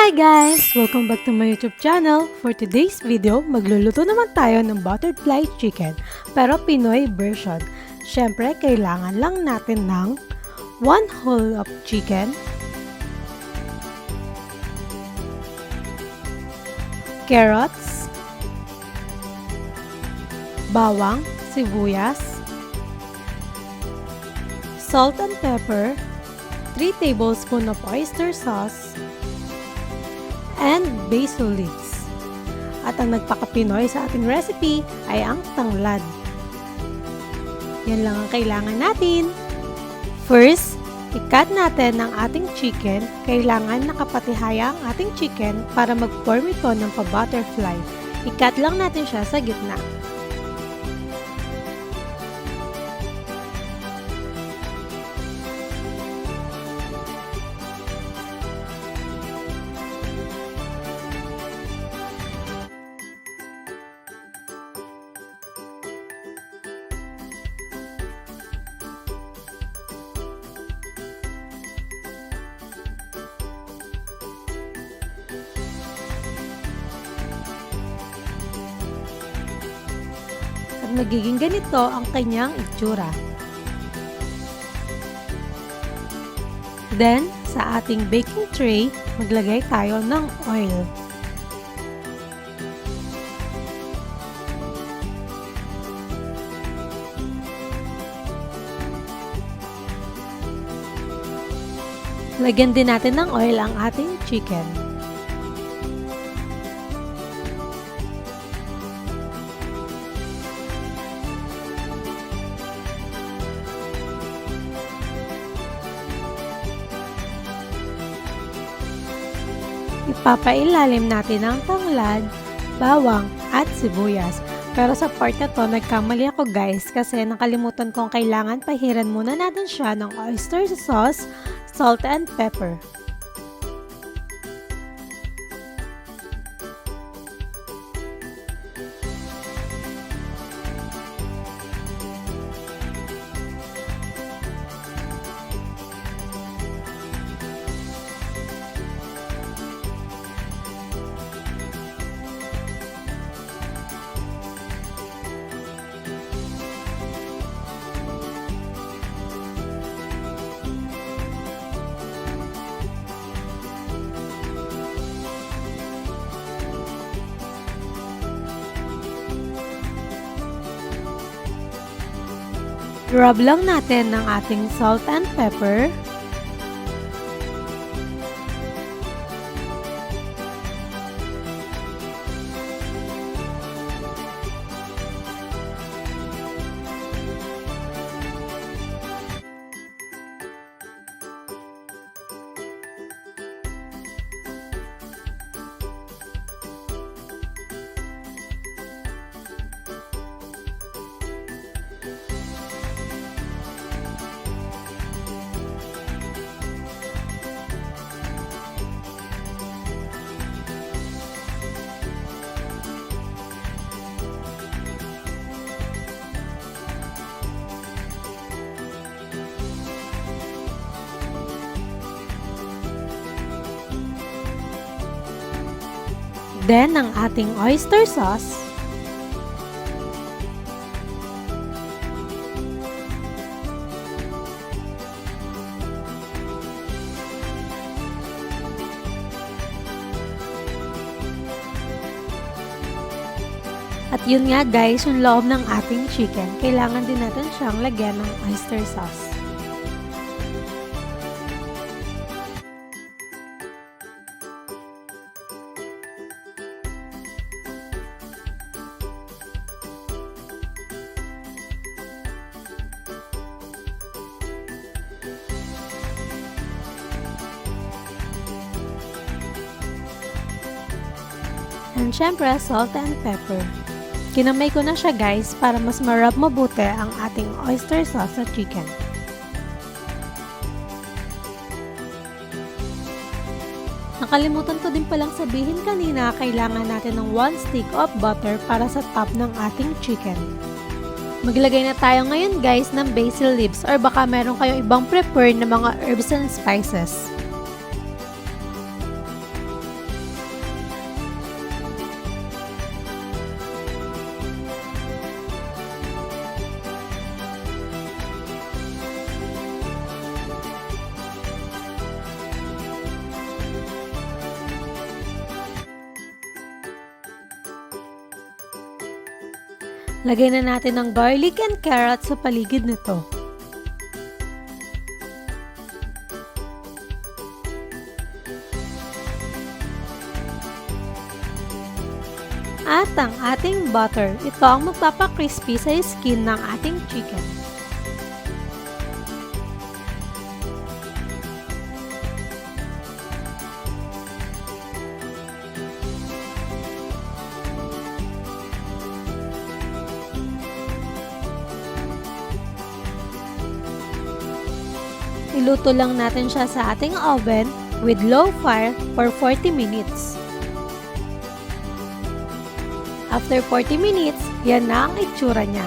Hi guys! Welcome back to my YouTube channel. For today's video, magluluto naman tayo ng butterfly chicken, pero Pinoy version. Siyempre, kailangan lang natin ng 1 whole of chicken, carrots, bawang, sibuyas, salt and pepper, 3 tablespoons of oyster sauce, and basil leaves. At ang nagpaka-Pinoy sa ating recipe ay ang tanglad. Yan lang ang kailangan natin. First, i-cut natin ang ating chicken. Kailangan nakapatihaya ang ating chicken para mag-form ito ng pa-butterfly. I-cut lang natin siya sa gitna. At magiging ganito ang kanyang itsura. Then, sa ating baking tray, maglagay tayo ng oil. Lagyan din natin ng oil ang ating chicken. Ipapailalim natin ang tanglad, bawang, at sibuyas. Pero sa part na to, nagkamali ako guys kasi nakalimutan kong kailangan pahiran muna natin siya ng oyster sauce, salt, and pepper. Rub lang natin ng ating salt and pepper. Then, ang ating oyster sauce. At yun nga guys, yung loob ng ating chicken, kailangan din natin siyang lagyan ng oyster sauce. And syempre, salt and pepper. Kinamay ko na siya guys para mas marap mabuti ang ating oyster sauce sa chicken. Nakalimutan ko din palang sabihin kanina, kailangan natin ng 1 stick of butter para sa top ng ating chicken. Maglagay na tayo ngayon guys ng basil leaves or baka meron kayong ibang preferred na mga herbs and spices. Lagay na natin ang garlic and carrot sa paligid nito. At ang ating butter, ito ang magpapa-crispy sa skin ng ating chicken. Iluto lang natin siya sa ating oven with low fire for 40 minutes. After 40 minutes, yan na ang itsura niya.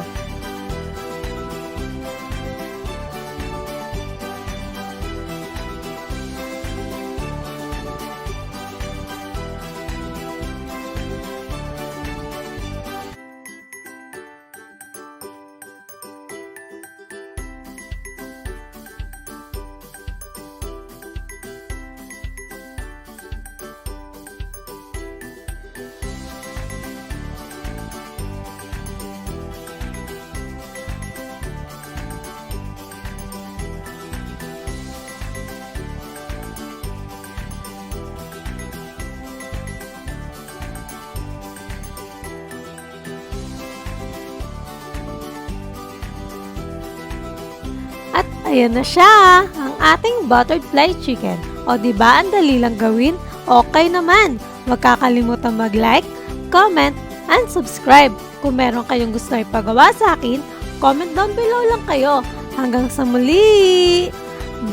At ayan na siya, ang ating butterfly chicken. O diba, ang dali lang gawin? Okay naman. Huwag kakalimutan mag-like, comment, and subscribe. Kung meron kayong gusto ipagawa sa akin, comment down below lang kayo. Hanggang sa muli!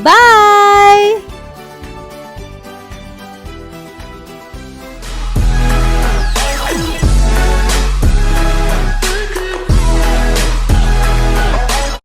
Bye!